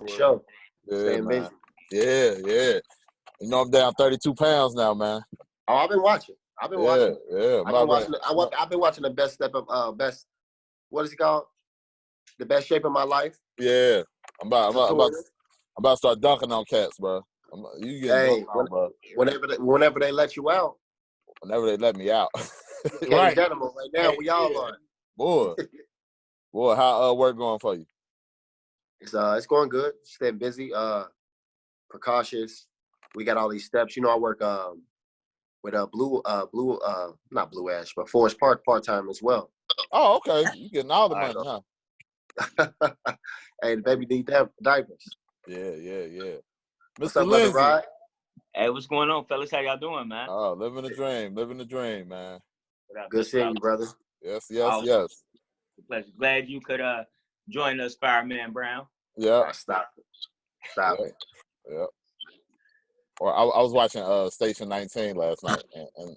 Show. Yeah, Staying man. busy. Yeah. You know I'm down 32 pounds now, man. Oh, I've been watching. Yeah. I've been watching the best step of best. What is it called? The best shape of my life. Yeah. I'm about to start dunking on cats, bro. You getting dunked on, bro. Whenever they let you out. Whenever they let me out. Right. Gentlemen, right now we all are. Boy, how work going for you? It's going good. Staying busy. Precautious. We got all these steps. You know, I work with not Blue Ash, but Forest Park part-time as well. Oh, okay. You getting all the money, huh? Hey, the baby need diapers. Yeah. What's up, brother Rod? Hey, what's going on, fellas? How y'all doing, man? Oh, living the dream, man. Good seeing you, brother. Yes. Pleasure. Glad you could join us, Fireman Brown. Yeah. Stop it. Yeah. Or I was watching Station 19 last night, and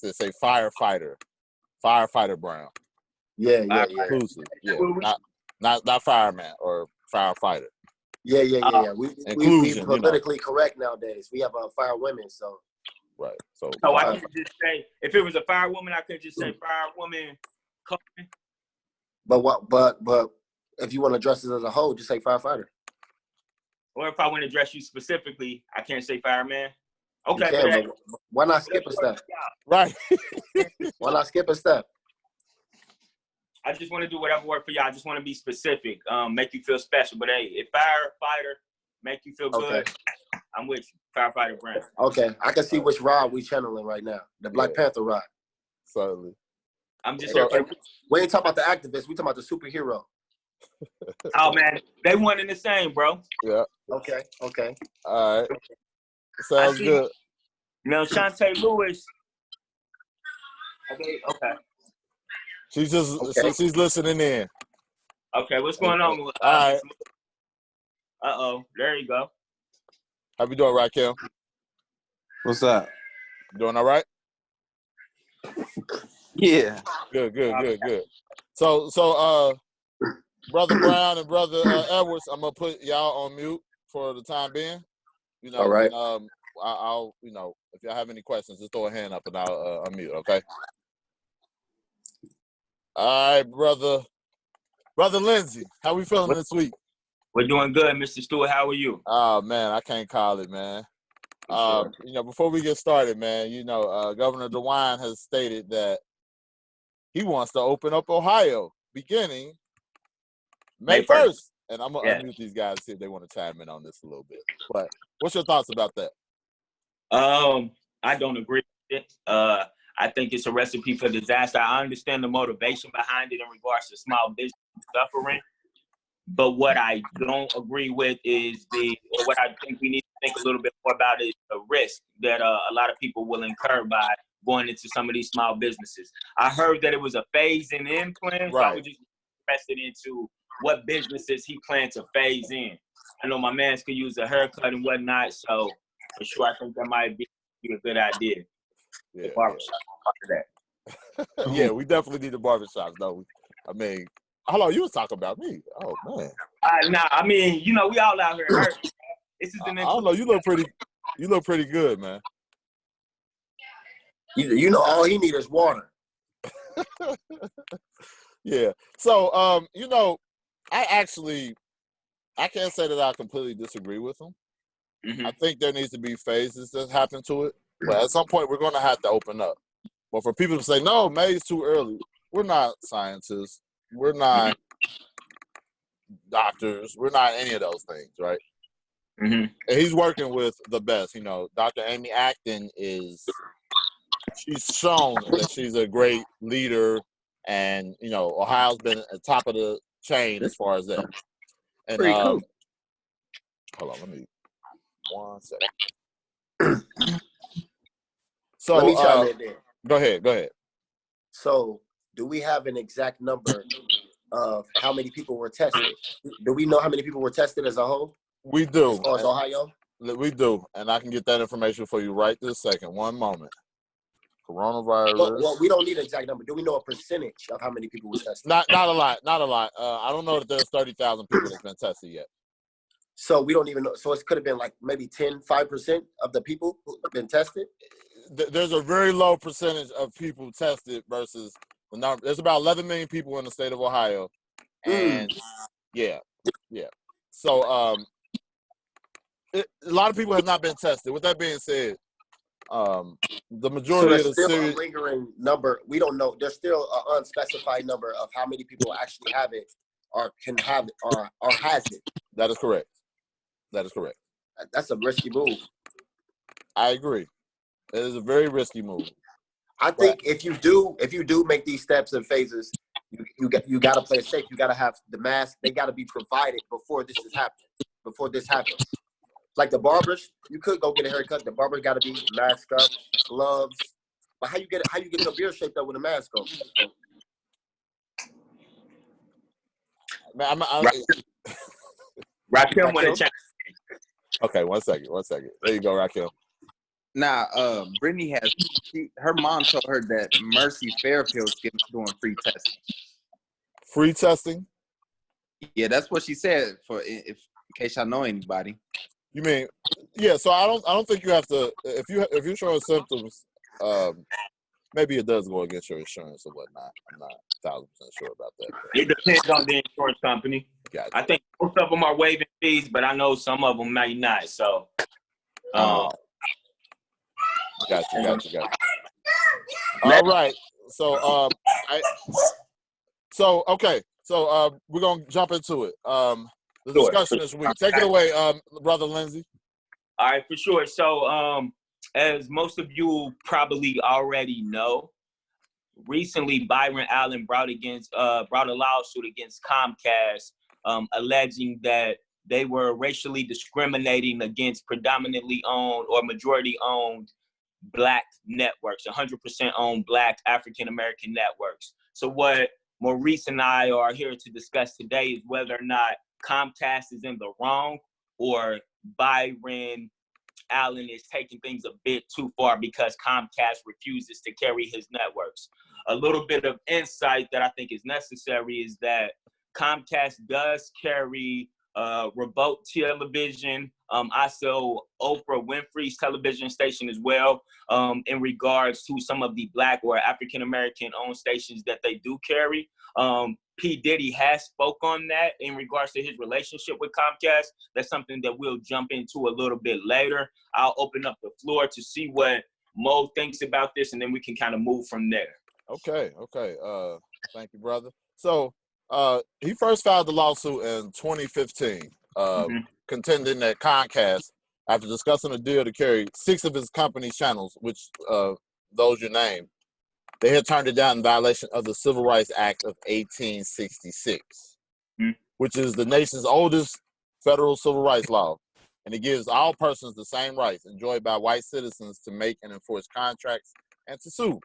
it say firefighter Brown. Yeah. Inclusive. Yeah. Not fireman or firefighter. Yeah. We politically correct nowadays. We have fire women, so. Right. So I could just say, if it was a firewoman, I could just say firewoman. But if you want to dress it as a whole, just say firefighter. Or if I want to address you specifically, I can't say fireman. Okay. But why not skip a step? Right. Why not skip a step? I just want to do whatever works for y'all. I just want to be specific, make you feel special. But hey, if firefighter make you feel good, I'm with you. Firefighter Brand. Okay, I can see which ride we channeling right now. The Black Panther ride. Certainly. I'm just we ain't talking about the activists. We talking about the superhero. Oh man, they one and the same, bro. Yeah. Okay. All right. Sounds good. You know, Shantae Lewis. Okay. She's listening in. Okay, what's going on? All right. There you go. How you doing, Raquel? What's up? Doing all right? Yeah. Good. So, Brother Brown and Brother Edwards, I'm gonna put y'all on mute for the time being. You know, all right. And, I'll if y'all have any questions, just throw a hand up and I'll unmute. Okay. All right, brother Lindsay, how we feeling this week? We're doing good, Mr. Stewart. How are you? Oh man, I can't call it, man. Before we get started, man, Governor DeWine has stated that he wants to open up Ohio beginning May 1st. And I'm going to unmute these guys to see if they want to chime in on this a little bit. But what's your thoughts about that? I don't agree with it. I think it's a recipe for disaster. I understand the motivation behind it in regards to small business suffering. But what I don't agree with is what I think we need to think a little bit more about is the risk that a lot of people will incur by going into some of these small businesses. I heard that it was a phasing in plan, so I was just interested into what businesses he planned to phase in. I know my mans could use a haircut and whatnot, so for sure I think that might be a good idea. Yeah, the barbershop after that. Yeah, we definitely need the barbershops, though. I mean, how long you was talking about me? Oh man. Nah, I mean, we all out here hurt. This is I don't know. You look pretty good, man. All he needs is water. Yeah. So, I can't say that I completely disagree with him. Mm-hmm. I think there needs to be phases that happen to it. But at some point, we're going to have to open up. But for people to say, no, May's too early, we're not scientists. We're not doctors. We're not any of those things, right? Mm-hmm. And he's working with the best. Dr. Amy Acton she's shown that she's a great leader. And, Ohio's been at the top of the chain as far as that. And, pretty cool. Hold on, let me 1 second. So let me chime in there. Go ahead. So, do we have an exact number of how many people were tested? Do we know how many people were tested as a whole? We do. As far as Ohio? We do, and I can get that information for you right this second. 1 moment. Coronavirus. Well, we don't need an exact number. Do we know a percentage of how many people were tested? Not a lot. I don't know that there's 30,000 people that's been tested yet. So we don't even know. So it could have been like maybe 5% of the people who've been tested. There's a very low percentage of people tested versus the number. There's about 11 million people in the state of Ohio, and yeah. So a lot of people have not been tested. With that being said, the majority So of the there's still series, a lingering number. We don't know. There's still an unspecified number of how many people actually have it or can have it or has it. that is correct. That is correct. That's a risky move. I agree. It is a very risky move. I think if you do make these steps and phases, you got to play it safe. You got to have the mask. They got to be provided before this happens. Like the barbers, you could go get a haircut. The barber got to be masked up, gloves. But how you get your beard shaped up with a mask on? Man, Rakim want to check. Okay, one second. There you go, Rakim. Now, Brittany her mom told her that Mercy Fairfield's doing free testing. Free testing? Yeah, that's what she said. In case y'all know anybody. You mean, yeah? So I don't think you have to. If you're showing symptoms, maybe it does go against your insurance or whatnot. I'm not 1,000% sure about that. It depends on the insurance company. Gotcha. I think most of them are waiving fees, but I know some of them may not. So, Gotcha. All right. So we're gonna jump into it. The discussion this week. Take it away, Brother Lindsay. All right, for sure. So, as most of you probably already know, recently Byron Allen brought a lawsuit against Comcast, alleging that they were racially discriminating against predominantly owned or majority owned Black networks, 100% owned Black African-American networks. So what Maurice and I are here to discuss today is whether or not Comcast is in the wrong or Byron Allen is taking things a bit too far because Comcast refuses to carry his networks. A little bit of insight that I think is necessary is that Comcast does carry Remote Television, also Oprah Winfrey's television station as well, in regards to some of the Black or African-American owned stations that they do carry. P. Diddy has spoke on that in regards to his relationship with Comcast. That's something that we'll jump into a little bit later. I'll open up the floor to see what Mo thinks about this, and then we can kind of move from there. Okay. Thank you, brother. So he first filed the lawsuit in 2015, contending that Comcast, after discussing a deal to carry 6 of his company's channels, which those you named, they had turned it down in violation of the Civil Rights Act of 1866, which is the nation's oldest federal civil rights law, and it gives all persons the same rights enjoyed by white citizens to make and enforce contracts and to sue.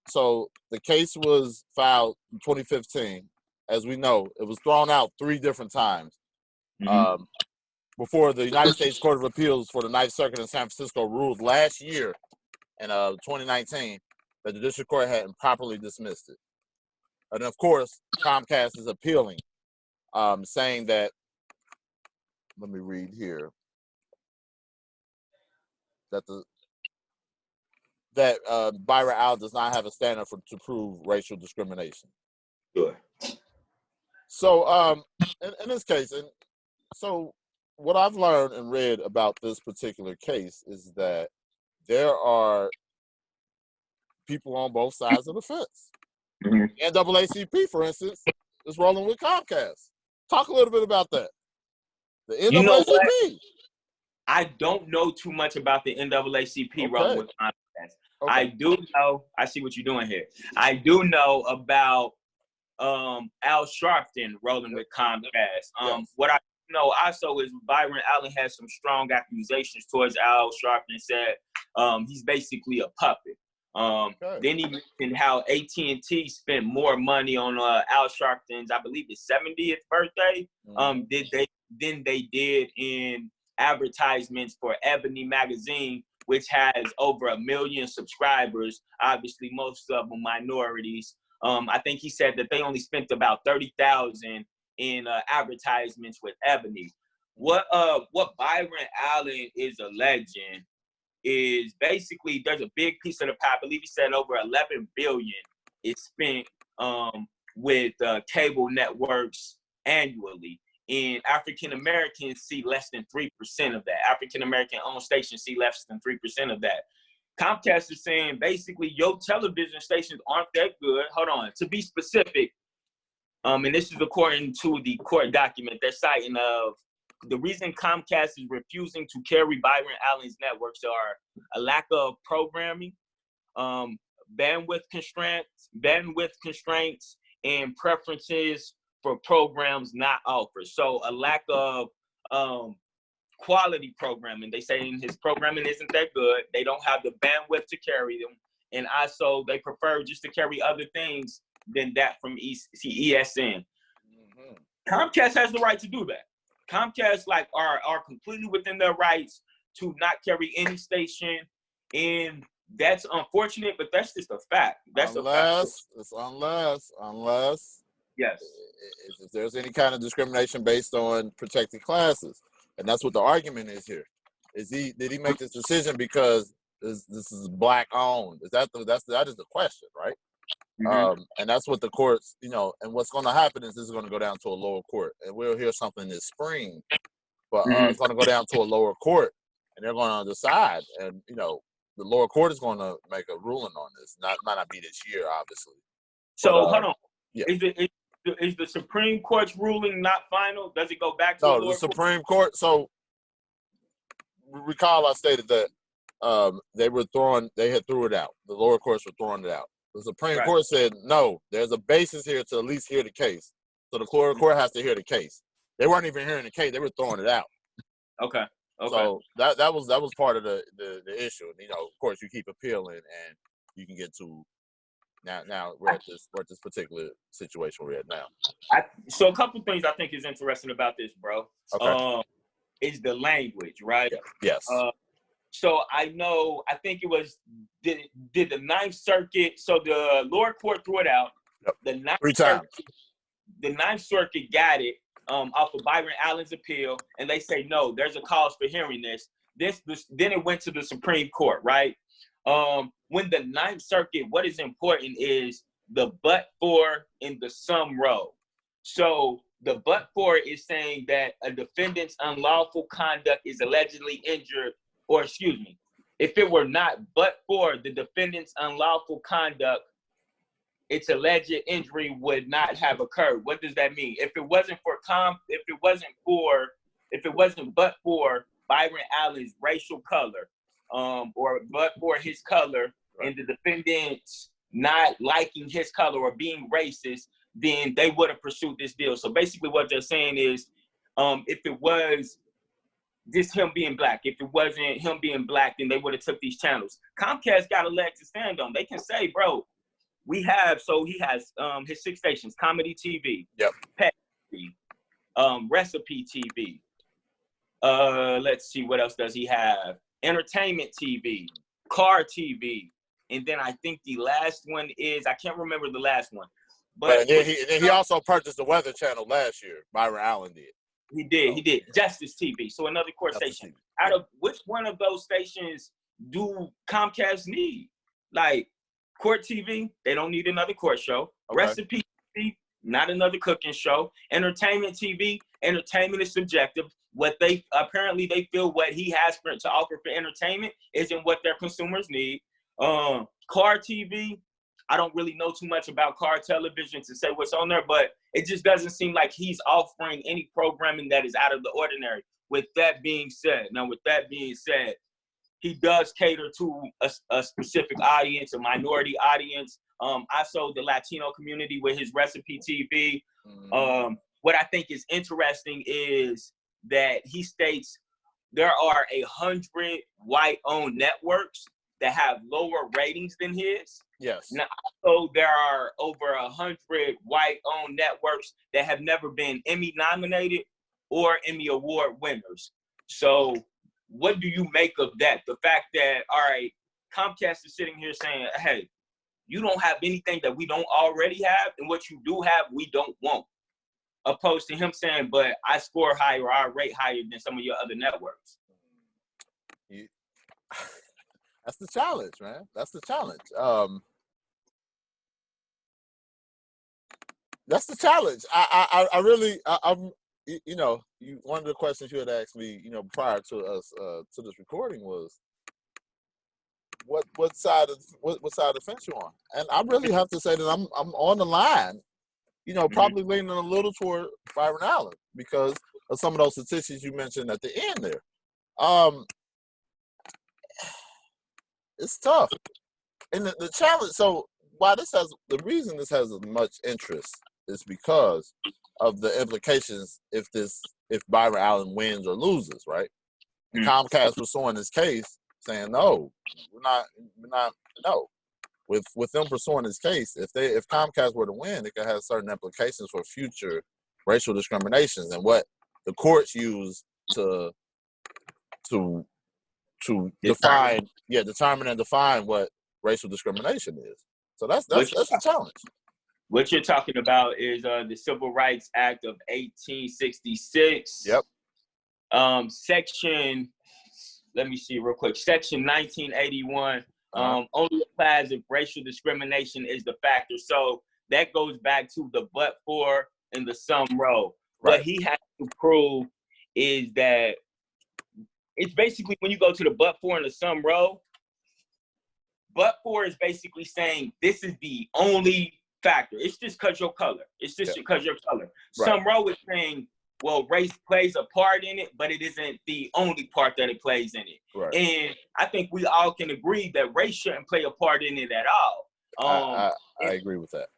So the case was filed in 2015. As we know, it was thrown out 3 different times before the United States Court of Appeals for the Ninth Circuit in San Francisco ruled last year in 2019 that the district court had improperly dismissed it. And of course, Comcast is appealing, saying that, let me read here, that Byron Allen does not have a standard to prove racial discrimination. Sure. So in this case, and so what I've learned and read about this particular case is that there are people on both sides of the fence. NAACP, for instance, is rolling with Comcast. Talk a little bit about that. The NAACP. You know what? I don't know too much about the NAACP rolling with Comcast. Okay. I do know. I see what you're doing here. I do know about Al Sharpton rolling with Comcast. What I know also is Byron Allen has some strong accusations towards Al Sharpton. Said he's basically a puppet. Then he mentioned how AT&T spent more money on Al Sharpton's, I believe, his 70th birthday. Than they did in advertisements for Ebony magazine, which has over 1 million subscribers. Obviously, most of them minorities. I think he said that they only spent about $30,000 in advertisements with Ebony. What Byron Allen is alleging is basically there's a big piece of the pie. I believe he said over 11 billion is spent with cable networks annually. And African Americans see less than 3% of that. African American owned stations see less than 3% of that. Comcast is saying basically your television stations aren't that good. Hold on, to be specific, and this is according to the court document, they're citing of the reason Comcast is refusing to carry Byron Allen's networks are a lack of programming, bandwidth constraints, and preferences for programs not offered. So a lack of quality programming. They say his programming isn't that good. They don't have the bandwidth to carry them. And also they prefer just to carry other things than that from ESN. Mm-hmm. Comcast has the right to do that. Comcast are completely within their rights to not carry any station. And that's unfortunate, but that's just a fact. That's unless yes, if there's any kind of discrimination based on protected classes. And that's what the argument is here. Did he make this decision because this is black owned? That is the question, right? Mm-hmm. And that's what the courts, and what's going to happen is this is going to go down to a lower court, and we'll hear something this spring, but it's going to go down to a lower court, and they're going to decide, and the lower court is going to make a ruling on this. Might not be this year, obviously. So hold on, yeah. Is the Supreme Court's ruling not final? Does it go back to the lower Supreme Court? So recall I stated that they had threw it out. The lower courts were throwing it out. The Supreme Court said, no, there's a basis here to at least hear the case. So the lower court has to hear the case. They weren't even hearing the case. They were throwing it out. Okay. So that was part of the issue. And, of course, you keep appealing and you can get to now we're at this particular situation we're at now. So a couple things I think is interesting about this, bro. Okay. Is the language, right? Yes. So I think it was did the Ninth Circuit. So the lower court threw it out. Yep. 3 times. The Ninth Circuit got it off of Byron Allen's appeal, and they say no, there's a cause for hearing this. Then it went to the Supreme Court, right? When the Ninth Circuit, what is important is the but for in the sum row. So the but for is saying that a defendant's unlawful conduct is allegedly injured, or excuse me, if it were not but for the defendant's unlawful conduct, its alleged injury would not have occurred. What does that mean? If it wasn't but for Byron Allen's racial color, or but for his color, and the defendants not liking his color or being racist, then they would have pursued this deal. So basically what they're saying is, if it was just him being black, if it wasn't him being black, then they would have took these channels. Comcast got a leg to stand on. They can say, bro, he has his 6 stations: Comedy TV, yep, Pet TV, Recipe TV. Let's see, what else does he have? Entertainment TV, Car TV, and then I think the last one is, I can't remember the last one. But then he also purchased the Weather Channel last year. Byron Allen did. He did. Justice TV. So another court station. Out of which one of those stations do Comcast need? Like Court TV, they don't need another court show. Okay. Recipe TV, not another cooking show. Entertainment TV, entertainment is subjective. What they feel what he has to offer for entertainment isn't what their consumers need. Car TV, I don't really know too much about car television to say what's on there, but it just doesn't seem like he's offering any programming that is out of the ordinary. With that being said, he does cater to a specific audience, a minority audience. I sold the Latino community with his Recipe TV. What I think is interesting is that he states there are 100 white-owned networks that have lower ratings than his. Yes. Now, so there are over 100 white-owned networks that have never been Emmy nominated or Emmy Award winners. So what do you make of that? The fact that, all right, Comcast is sitting here saying, hey, you don't have anything that we don't already have, and what you do have, we don't want. opposed to him saying, but I score higher or I rate higher than some of your other networks. That's the challenge, man. That's the challenge. That's the challenge. I really, I'm, you know, one of the questions you had asked me, you know, prior to us to this recording was, what side of the fence you on? And I really have to say that I'm on the line, you know, probably leaning a little toward Byron Allen because of some of those statistics you mentioned at the end there. It's tough, and the challenge. So why the reason this has as much interest is because of the implications if Byron Allen wins or loses, right? And Comcast pursuing this case, saying no, we're not no. With them pursuing this case, if Comcast were to win, it could have certain implications for future racial discriminations and what the courts use to determine and define what racial discrimination is. So that's a challenge. What you're talking about is the Civil Rights Act of 1866. Yep. Section, let me see real quick. Section 1981 only applies if racial discrimination is the factor. So that goes back to the but for and the sum row. Right. What he has to prove is that it's basically when you go to the but for and the sum row, but for is basically saying this is the only factor. It's just because your color. It's just because your color. Right. Some row is saying, well, race plays a part in it, but it isn't the only part that it plays in it. Right. And I think we all can agree that race shouldn't play a part in it at all. I agree with that.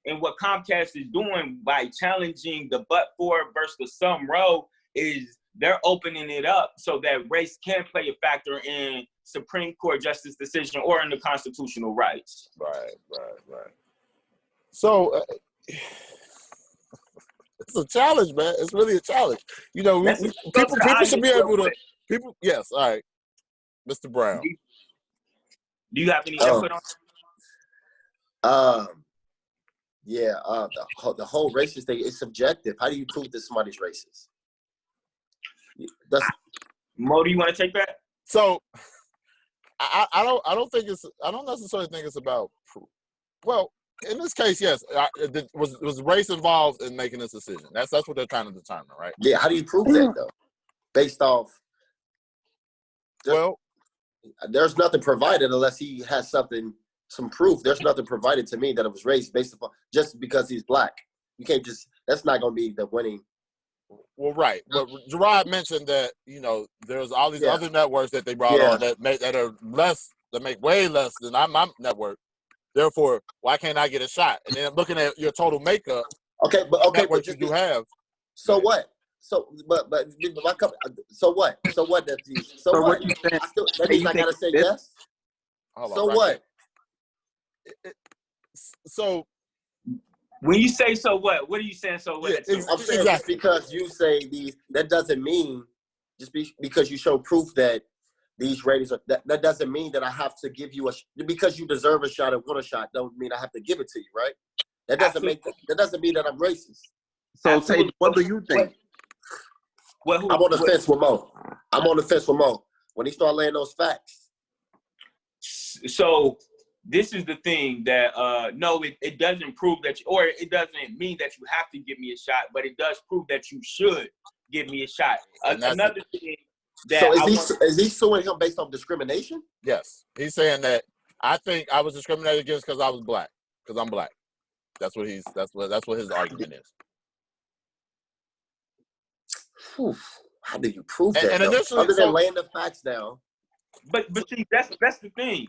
And what Comcast is doing by challenging the but for versus the sum row is they're opening it up so that race can play a factor in Supreme Court justice decision or in the constitutional rights. Right. So it's a challenge, man. It's really a challenge. You know, people should be able to. People, yes. All right, Mr. Brown. Do you have any input on? The whole racist thing is subjective. How do you prove that somebody's racist? Mo, do you want to take that? So I don't necessarily think it's about proof. Well, in this case, yes. Was race involved in making this decision? That's what they're trying to determine, right? Yeah. How do you prove that though? Based off. There's nothing provided unless he has some proof. There's nothing provided to me that it was race based upon just because he's black. You can't just. That's not going to be the winning. Well, right. But Gerard mentioned that, you know, there's all these other networks that they brought on that make way less than my network. Therefore, why can't I get a shot? And then looking at your total makeup, networks you do have. So what? So so what? So what? That what? You saying? That means I gotta say yes. So what? So. When you say so what are you saying so what? Yeah, I'm saying just because you say these, that doesn't mean because you show proof that these ratings are, that doesn't mean that I have to give you because you deserve a shot and want a shot, don't mean I have to give it to you, right? That doesn't mean that I'm racist. So say, what do you think? I'm on the fence with Mo. When he start laying those facts. So this is the thing that no, it doesn't prove that or it doesn't mean that you have to give me a shot, but it does prove that you should give me a shot. Another thing that so is he suing him based on discrimination? Yes. He's saying that I think I was discriminated against because I was black. Because I'm black. That's what his argument is. Whew. How do you prove that? And other than laying the facts down. But see, that's the thing.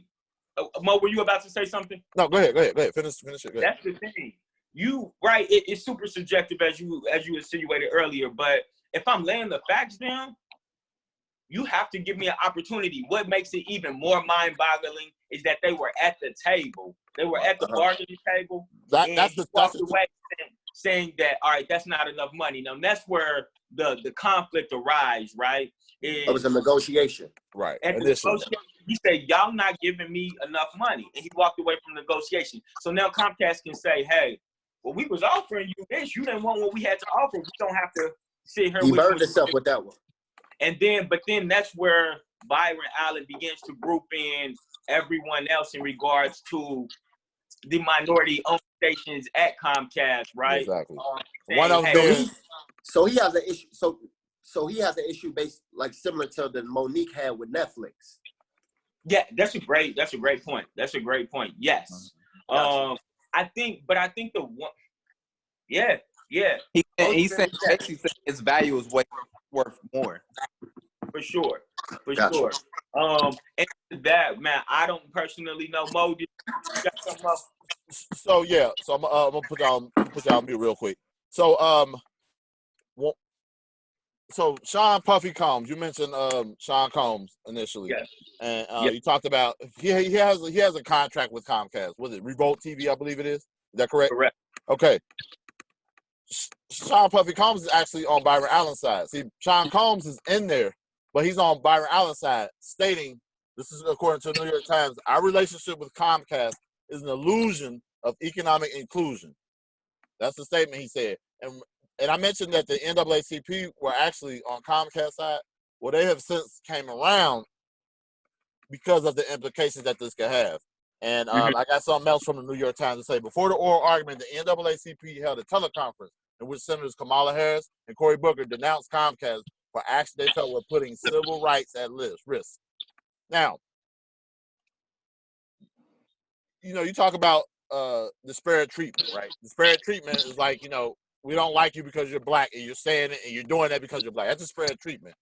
Mo, were you about to say something? No, go ahead. Finish it. Go ahead. That's the thing. It's super subjective as you insinuated earlier. But if I'm laying the facts down, you have to give me an opportunity. What makes it even more mind-boggling is that they were at the table. They were at the bargaining table. That's the way saying that, all right, that's not enough money. Now that's where the conflict arises, right? It was a negotiation. Right. At the negotiation, he said, y'all not giving me enough money. And he walked away from the negotiation. So now Comcast can say, hey, well, we was offering you this. You didn't want what we had to offer. We don't have to sit here. He with burned himself with that one. And then, but then that's where Byron Allen begins to group in everyone else in regards to the minority-owned stations at Comcast, right? Exactly. Saying, One of hey, them. So he has an issue. So he has an issue based like similar to the Monique had with Netflix. yeah, that's a great point. That's a great point. Yes. Gotcha. I think the one, yeah. He said basically said his value is way worth more. For sure. Gotcha. Sure. And that, man, I don't personally know. Mo, you got something else? So yeah, so I'm gonna put y'all on mute real quick. So so Sean Puffy Combs, you mentioned Sean Combs initially, Yes. and Yes. you talked about he has a contract with Comcast. Was it Revolt TV? I believe it is. Is that correct? Correct. Okay. Sean Puffy Combs is actually on Byron Allen's side. See, Sean Combs is in there, but he's on Byron Allen's side, stating, this is according to the New York Times, our relationship with Comcast is an illusion of economic inclusion. That's the statement he said. And I mentioned that the NAACP were actually on Comcast side. Well, they have since came around because of the implications that this could have. And I got something else from the New York Times to say. Before the oral argument, the NAACP held a teleconference in which Senators Kamala Harris and Cory Booker denounced Comcast for actions they felt were putting civil rights at risk. Now, you talk about disparate treatment, right? Disparate treatment is like, we don't like you because you're black and you're saying it and you're doing that because you're black. That's disparate treatment.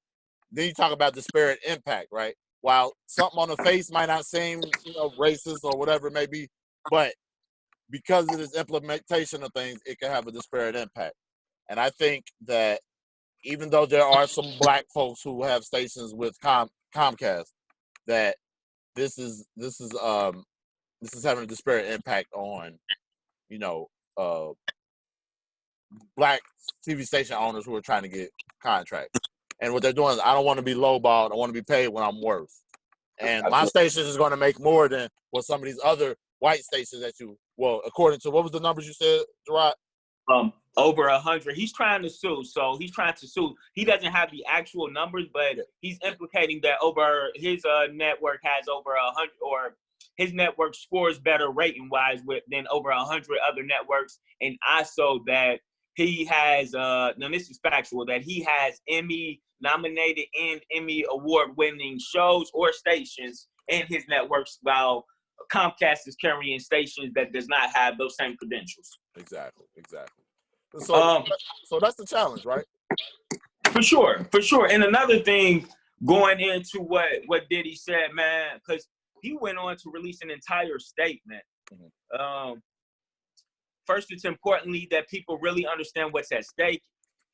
Then you talk about disparate impact, right? While something on the face might not seem, racist or whatever it may be, but because of this implementation of things, it can have a disparate impact. And I think that even though there are some black folks who have stations with Comcast, that this is having a disparate impact on, black TV station owners who are trying to get contracts. And what they're doing is, I don't want to be lowballed. I want to be paid what I'm worth. And my station is going to make more than what some of these other white stations according to, what was the numbers you said, Gerard? Over 100. He's trying to sue. So he's trying to sue. He doesn't have the actual numbers, but he's implicating that over his network has over 100, or his network scores better rating-wise than over 100 other networks. And also that he has, now this is factual, that he has Emmy-nominated and Emmy award-winning shows or stations in his networks, while Comcast is carrying stations that does not have those same credentials. Exactly. So that's the challenge, right? For sure. And another thing, going into what Diddy said, man, because he went on to release an entire statement. First, it's importantly that people really understand what's at stake.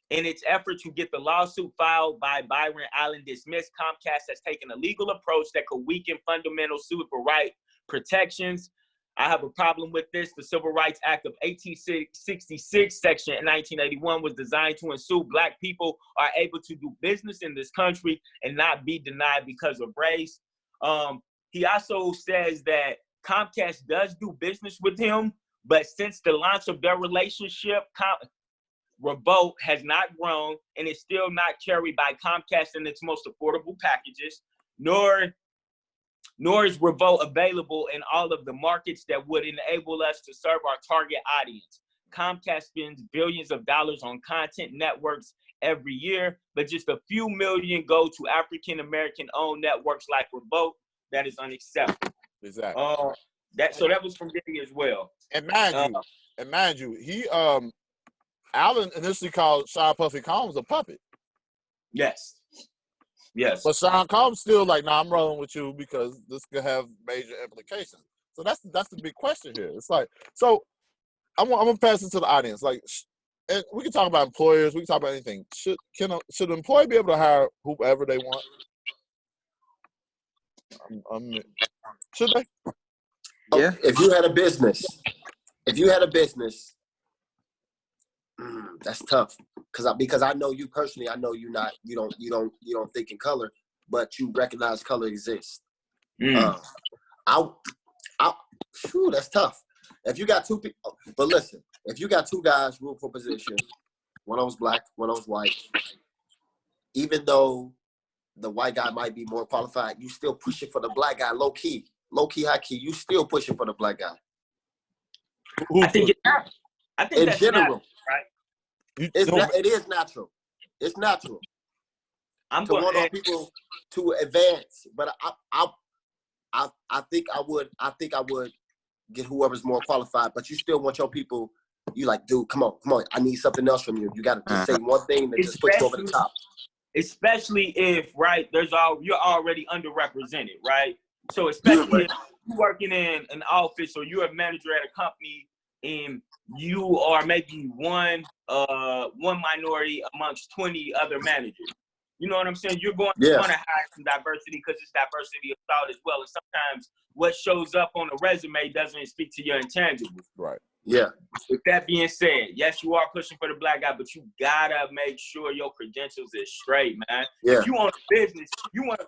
In its effort to get the lawsuit filed by Byron Allen dismissed, Comcast has taken a legal approach that could weaken fundamental civil rights protections. I have a problem with this. The Civil Rights Act of 1866, Section 1981, was designed to ensure Black people are able to do business in this country and not be denied because of race. He also says that Comcast does do business with him, but since the launch of their relationship, Revolt has not grown and is still not carried by Comcast in its most affordable packages, nor is Revolt available in all of the markets that would enable us to serve our target audience. Comcast spends billions of dollars on content networks every year, but just a few million go to African-American owned networks like Revolt. That is unacceptable. Exactly. That was from Diddy as well. And mind you, he Allen initially called Sean Puffy Combs a puppet. Yes. But Sean Combs still like, nah, I'm rolling with you because this could have major implications. So that's the big question here. It's like, so I'm gonna pass it to the audience. Like, and we can talk about employers. We can talk about anything. Should an employee be able to hire whoever they want? Should they? Yeah. If you had a business, that's tough. Because I know you personally. I know you don't think in color, but you recognize color exists. That's tough. If you got two people, but listen, if you got two guys rooting for position, one of them's black, one of them's white, even though the white guy might be more qualified, you still pushing for the black guy, low key, high key. You still pushing for the black guy. I think In that's general, natural, right? it is natural. It's natural I'm to going want all people to advance, but I think I would get whoever's more qualified. But you still want your people. You like, dude, come on. I need something else from you. You got to just say one thing that just puts you over the top. Especially if, right, you're already underrepresented, right? So especially if you're working in an office or you're a manager at a company and you are maybe one minority amongst 20 other managers. You know what I'm saying? You're going to want to hire some diversity because it's diversity of thought as well. And sometimes what shows up on a resume doesn't speak to your intangibles. Right. Yeah. With that being said, yes, you are pushing for the black guy, but you gotta make sure your credentials is straight, man. Yeah. If you want a business, you're not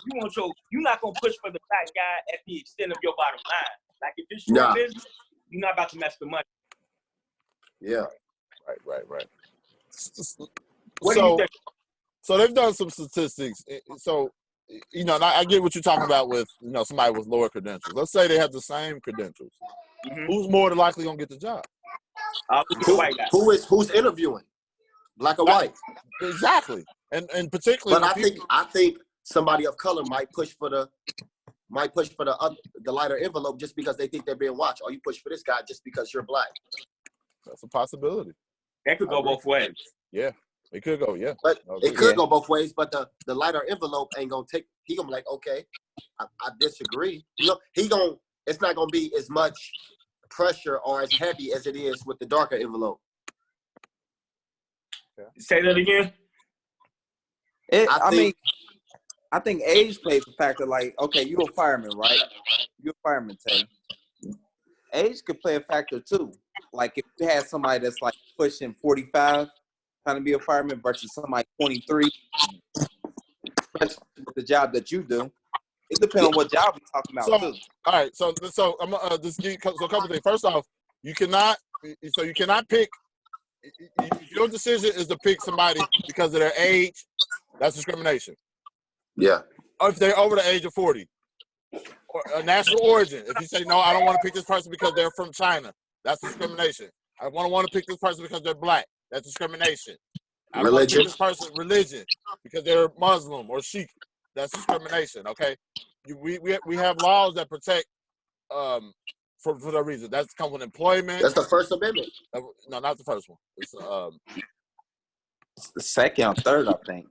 gonna push for the black guy at the extent of your bottom line. Like if it's your business, you're not about to mess the money. Yeah. Right. What do you think? So they've done some statistics. So, you know, and I get what you're talking about with, you know, somebody with lower credentials. Let's say they have the same credentials. Mm-hmm. Who's more than likely gonna get the job? White guy. Who's interviewing? Black or white? Exactly. And particularly. But I think somebody of color might push for the lighter envelope just because they think they're being watched. Or you push for this guy just because you're black. That's a possibility. That could go both ways. Yeah. It could go, yeah. But it could go both ways, but the lighter envelope ain't gonna take. He gonna be like, okay, I disagree. You know, it's not gonna be as much pressure or as heavy as it is with the darker envelope. Yeah. Say that again. I think age plays a factor. Like, okay, you're a fireman, right? You're a fireman, Tay. Age could play a factor too. Like if you had somebody that's like pushing 45. Trying to be a fireman versus somebody 23, especially with the job that you do. It depends on what job we're talking about too. All right, so I'm just give a couple things. First off, you cannot pick. Your decision is to pick somebody because of their age. That's discrimination. Yeah. Or if they're over the age of 40, or a national origin. If you say no, I don't want to pick this person because they're from China. That's discrimination. I want to pick this person because they're black. That's discrimination. I want to pick this person religion because they're Muslim or Sikh. That's discrimination. Okay, we have laws that protect for that reason. That's come with employment. That's the First Amendment. No, not the first one. It's the second or third, I think.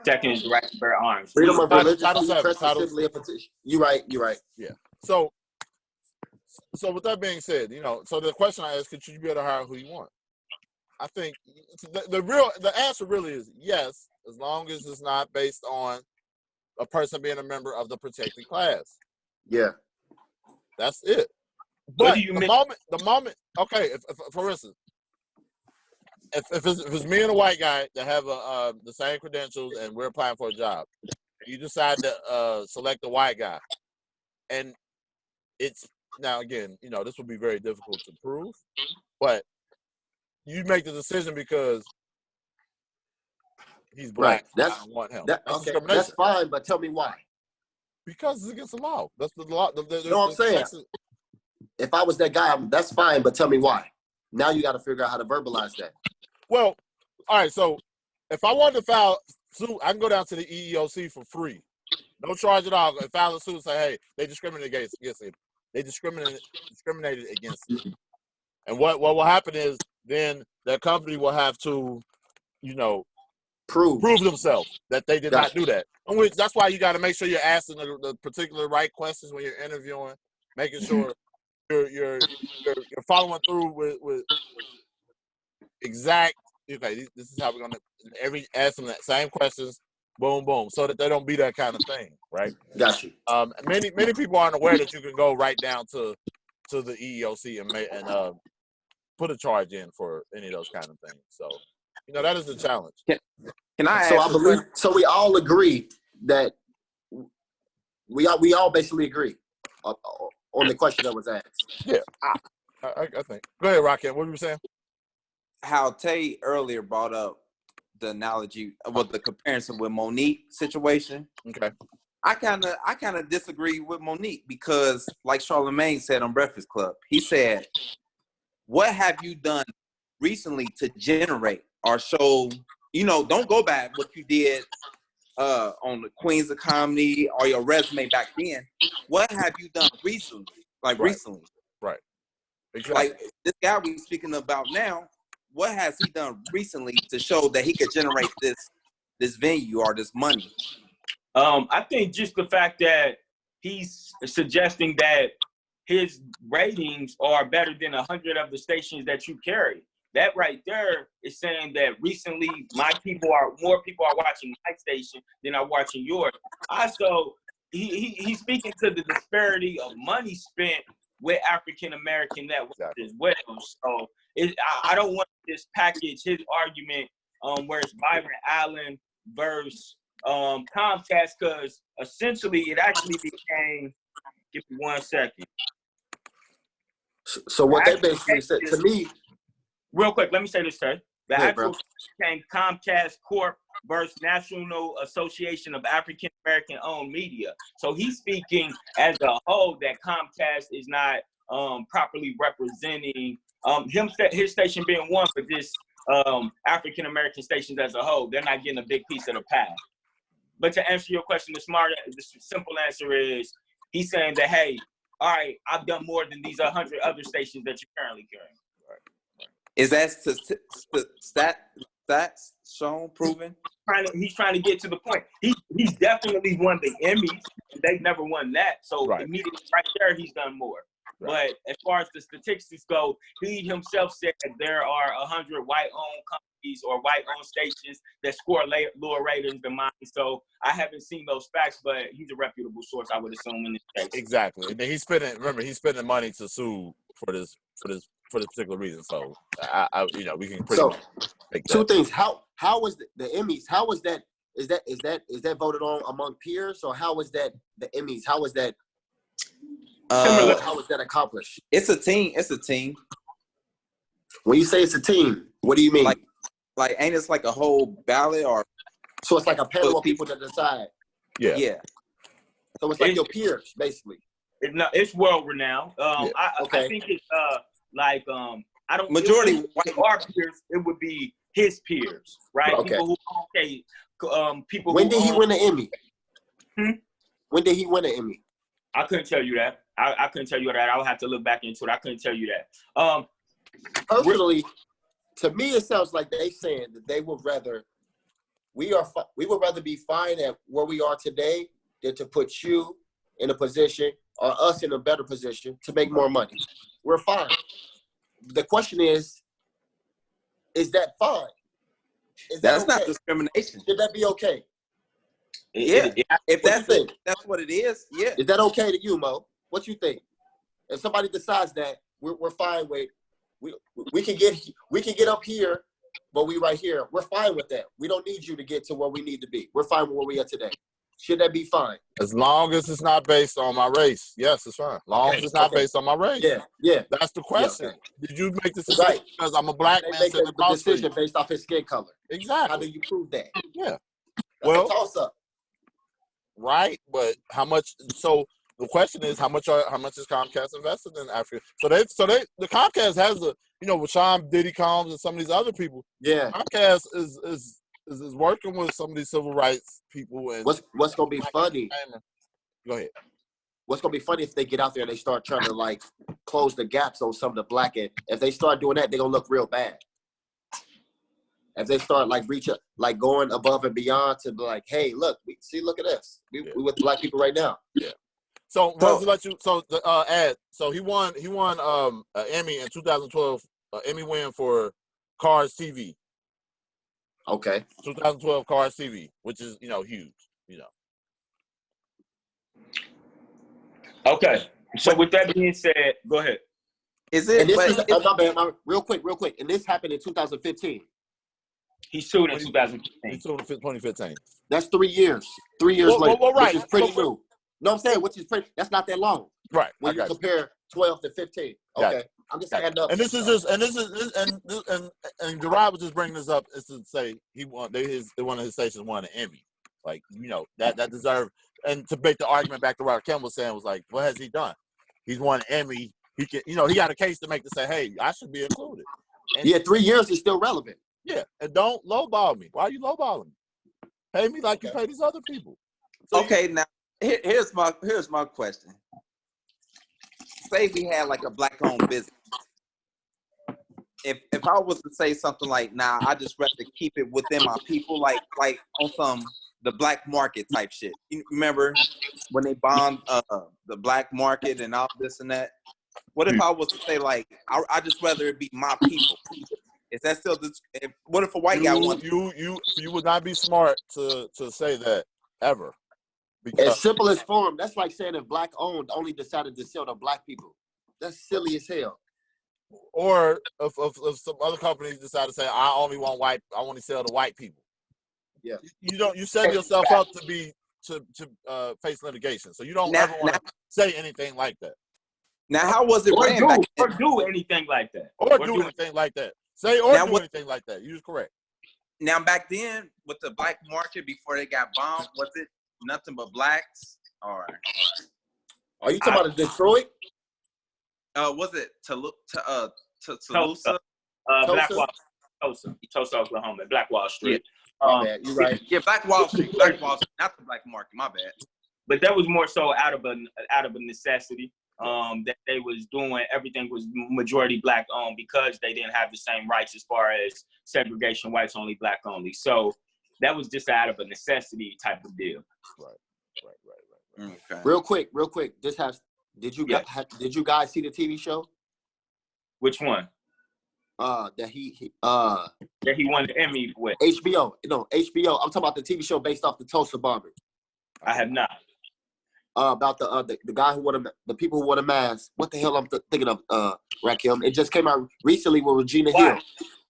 Second is the right to bear arms. Freedom of religion. You're right. Yeah. So with that being said, you know, so the question I ask, could you be able to hire who you want? I think the answer really is yes, as long as it's not based on a person being a member of the protected class. Yeah. That's it. But the moment, okay, if for instance, if it's me and a white guy that have the same credentials and we're applying for a job, and you decide to select the white guy, and it's now again, you know, this would be very difficult to prove, but you make the decision because he's black. Right. I don't want him. That's fine, but tell me why. Because it's against the law. That's the law. You know what I'm saying? If I was that guy, that's fine, but tell me why. Now you got to figure out how to verbalize that. Well, all right. So if I wanted to file suit, I can go down to the EEOC for free, no charge at all. And file a suit and say, hey, they discriminated against him. They discriminated against him. And what will happen is then the company will have to, you know, prove themselves that they did not do that. And which that's why you got to make sure you're asking the particular right questions when you're interviewing, making sure you're following through with exact. Okay, this is how we're gonna ask them that same questions. Boom, boom, so that they don't be that kind of thing, right? Got you. Many people aren't aware that you can go right down to the EEOC and put a charge in for any of those kind of things. So, you know, that is the challenge. Can I? So I believe. So we all agree that we all basically agree on the question that was asked. Yeah. I think. Go ahead, Rocket. What were you saying? How Tay earlier brought up the analogy with the comparison with Monique situation. Okay. I kind of disagree with Monique because, like Charlamagne said on Breakfast Club, he said, "What have you done recently to generate or show? You know, don't go back what you did on the Queens of Comedy or your resume back then. What have you done recently? Like recently, right? Exactly. Like this guy we speaking about now. What has he done recently to show that he could generate this venue or this money?" I think just the fact that he's suggesting that his ratings are better than 100 of the stations that you carry. That right there is saying that recently more people are watching my station than are watching yours. Also, he's speaking to the disparity of money spent with African American networks as well. So I don't want to just package his argument where it's Byron Allen versus Comcast, because essentially it actually became. Give me 1 second. So what they basically said to me. Real quick, let me say this, Tay. The Yeah, actual became Comcast Corp versus National Association of African American Owned Media. So he's speaking as a whole that Comcast is not properly representing his station being one, but just African American stations as a whole. They're not getting a big piece of the pie. But to answer your question, the simple answer is he's saying that, hey, all right, I've done more than these 100 other stations that you're currently carrying. Is that stats shown, proven? He's trying to get to the point. He's definitely won the Emmys. They've never won that. So immediately right there, he's done more. Right. But as far as the statistics go, he himself said that there are 100 white-owned companies or white-owned stations that score lower ratings than mine. So I haven't seen those facts, but he's a reputable source, I would assume, in this case. Exactly. And then he's spending money to sue for this particular reason. So we can pretty much make that. Two things. How was the Emmys? How was that? Is that voted on among peers, or how was that the Emmys? How was that? How was that accomplished? It's a team. When you say it's a team, what do you mean? Like ain't it like a whole ballot or? So it's like a panel of people that decide. Yeah. Yeah. So it's like your peers, basically. It's world renowned. I think it's I don't majority white our peers. It would be his peers, right? Okay. People. When did he win an Emmy? When did he win an Emmy? I couldn't tell you that. I couldn't tell you that. I would have to look back into it. I couldn't tell you that. Personally, to me, it sounds like they saying that they would rather we would rather be fine at where we are today than to put you in a position or us in a better position to make more money. We're fine. The question is that fine? That's not discrimination. Should that be okay? Yeah. If that's what it is, yeah. Is that okay to you, Mo? What you think? If somebody decides that we're fine with, we can get up here, but we right here. We're fine with that. We don't need you to get to where we need to be. We're fine with where we are today. Should that be fine? As long as it's not based on my race, yes, it's fine. As long as it's not based on my race. Yeah. That's the question. Yeah, okay. Did you make this decision because I'm a black man? They make a decision based off his skin color. Exactly. How do you prove that? Yeah. That's a toss up. Right, but how much? So the question is, how much is Comcast invested in Africa? So the Comcast has with Sean Diddy Combs and some of these other people. Yeah. Comcast is working with some of these civil rights people. And what's gonna be funny? Go ahead. What's gonna be funny if they get out there and they start trying to close the gaps on some of the black end. If they start doing that, they're gonna look real bad. If they start going above and beyond to be like, hey, look at us. We with black people right now. Yeah. So Ed, so he won an Emmy in 2012, Emmy win for Cars TV. Okay. 2012 Cars TV, which is huge. Okay. So with that being said, go ahead. Is it? Real quick. And this happened in 2015. He sued in 2015. He sued in 2015. That's 3 years. 3 years later, right. Which is pretty new. No, I'm saying that's not that long. Right. When you compare 12 to 15. Okay. I'm just adding up. And this is just, and Gerard was just bringing this up is to say one of his stations won an Emmy. Like, that deserved, and to make the argument back to what Kim was saying was like, what has he done? He's won an Emmy. He can, he got a case to make to say, hey, I should be included. And 3 years is still relevant. Yeah, and don't lowball me. Why are you lowballing me? Pay me like you pay these other people. So okay, now here's my question. Say we had like a black-owned business. If I was to say something like, nah, I just rather keep it within my people, like on some the black market type shit. You remember when they bombed the black market and all this and that? What if I was to say like, I just rather it be my people? Is that still what if a white guy wants you would not be smart to say that ever. Because as simple as form, that's like saying if black owned only decided to sell to black people. That's silly as hell. Or if some other companies decide to say, I only sell to white people. Yeah. You set yourself up to face litigation. So you don't ever want to say anything like that. Now, how was it ran back then? Or do anything like that. Or do anything like that. Say or do anything like that. You're correct. Now, back then, with the black market, before they got bombed, was it nothing but blacks? All right. Are you talking about Detroit? Was it Tulsa? Tulsa, Oklahoma, Black Wall Street. My bad. You're right. Yeah, Black Wall Street, not the black market. My bad. But that was more so out of a necessity. That they was doing everything was majority black owned because they didn't have the same rights as far as segregation, whites only, black only. So that was just out of a necessity type of deal. Right. Okay. Real quick. Did you guys see the TV show? Which one? That he won the Emmy with. HBO. No, HBO. I'm talking about the TV show based off the Tulsa bombing. I have not. About the guy who wore the people who wore the mask. What the hell I'm thinking of, Rakim? It just came out recently with Regina Hill.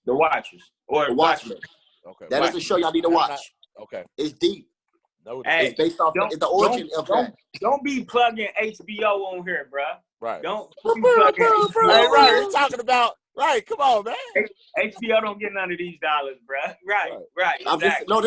The Watchers. Or The Watchmen. Okay. That is a show y'all need to watch. Okay. It's deep. No, it's based off the origin of that. Don't be plugging HBO on here, bro. Right. Don't be plugging HBO. Hey, right. You're talking about, right. Come on, man. HBO don't get none of these dollars, bro. Right. Exactly. No.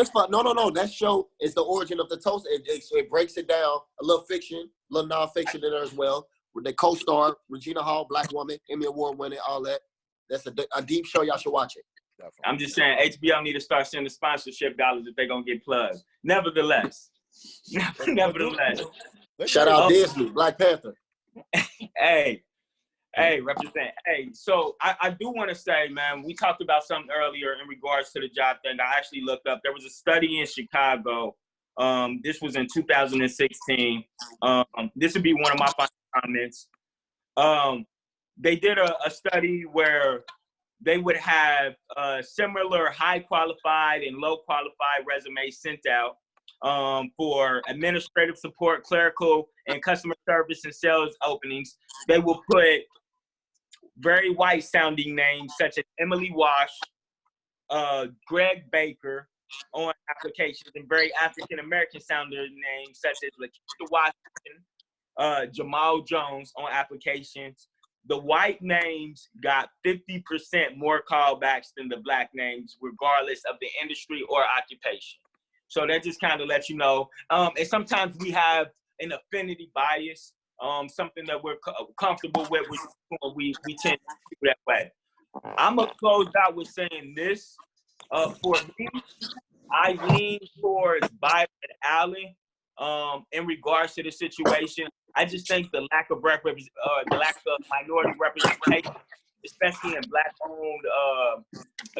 That show is the origin of the Tulsa. It breaks it down. A little fiction, a little nonfiction in there as well. With the co-star Regina Hall, black woman, Emmy Award winning, all that. That's a deep show. Y'all should watch it. Definitely. I'm just saying HBO need to start sending sponsorship dollars if they're gonna get plugged. Nevertheless. Shout out Disney, Black Panther. Hey, represent. Hey, so I do want to say, man, we talked about something earlier in regards to the job thing. I actually looked up. There was a study in Chicago. This was in 2016. This would be one of my final comments. They did a study where they would have similar high qualified and low qualified resumes sent out for administrative support, clerical, and customer service and sales openings. They will put very white sounding names such as Emily Wash, Greg Baker on applications, and very African American sounding names such as Lakeisha Washington, Jamal Jones on applications. The white names got 50% more callbacks than the black names, regardless of the industry or occupation. So that just kind of lets you know. And sometimes we have an affinity bias, something that we're comfortable with. We tend to do that way. I'm going to close out with saying this. For me, I lean towards Byron Allen in regards to the situation. I just think the lack of minority representation, especially in black-owned,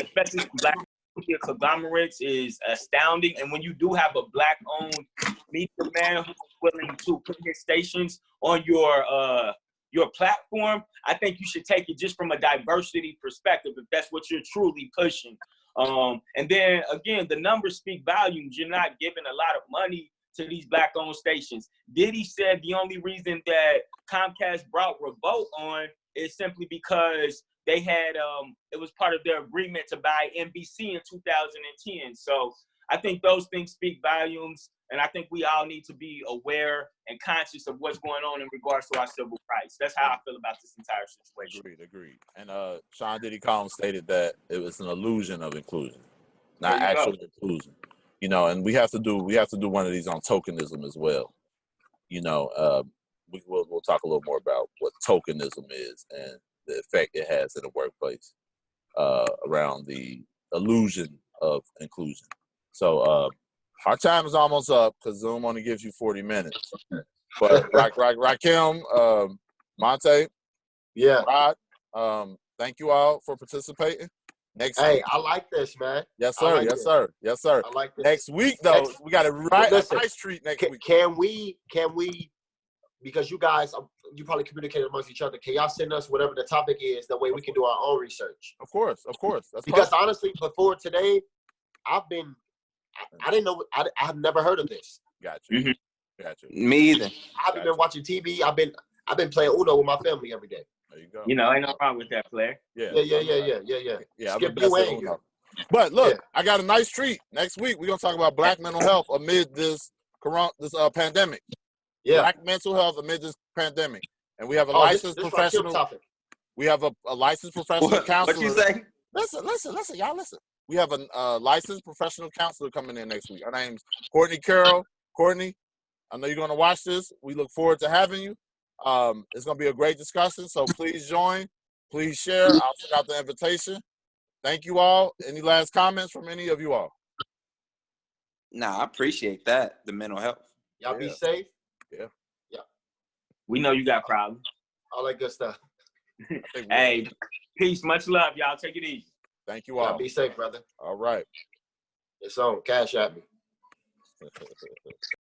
especially in black media conglomerates, is astounding. And when you do have a black-owned media man who's willing to put his stations on your platform, I think you should take it just from a diversity perspective if that's what you're truly pushing. And then again, the numbers speak volumes. You're not giving a lot of money to these black-owned stations. Diddy said the only reason that Comcast brought Revolt on is simply because they had, it was part of their agreement to buy NBC in 2010. So I think those things speak volumes. And I think we all need to be aware and conscious of what's going on in regards to our civil rights. That's how I feel about this entire situation. Agreed. And Sean Diddy Combs stated that it was an illusion of inclusion, not There you actual go. inclusion. You know, and we have to do one of these on tokenism as well. You know, we'll talk a little more about what tokenism is and the effect it has in the workplace around the illusion of inclusion. So our time is almost up because Zoom only gives you 40 minutes. But Rakim, Monte, Yeah. Rod, thank you all for participating. Next Hey, week, I like this, man. yes sir, I like yes this. sir, yes sir. I like this. Next week though, we got a Listen, nice treat next week. Can we? Because you guys, you probably communicate amongst each other. Can y'all send us whatever the topic is? That way we can do our own research. Of course. That's Because perfect. honestly, before today, I didn't know. I have never heard of this. Got you. Mm-hmm. Got you. Me either. I haven't been watching TV. I've been playing Uno with my family every day. There you go. You know, ain't no wrong with that, player. Yeah. Yeah. I'm Skip the you best at and you. Uno. But look, Yeah. I got a nice treat. Next week we're gonna talk about Black mental health amid this pandemic. Yeah. Black mental health amid this pandemic, and we have a This licensed Rakim professional. topic. We have a licensed professional counselor. What you say? Listen, y'all listen. We have a licensed professional counselor coming in next week. Her name's Courtney Carroll. Courtney, I know you're going to watch this. We look forward to having you. It's going to be a great discussion, so please join. Please share. I'll send out the invitation. Thank you all. Any last comments from any of you all? Nah, I appreciate that. The mental health. Y'all be safe. Yeah. We know you got problems. All that good stuff. Hey, peace. Much love, y'all. Take it easy. Thank you all. Y'all be safe, brother. All right. It's on. Cash at me.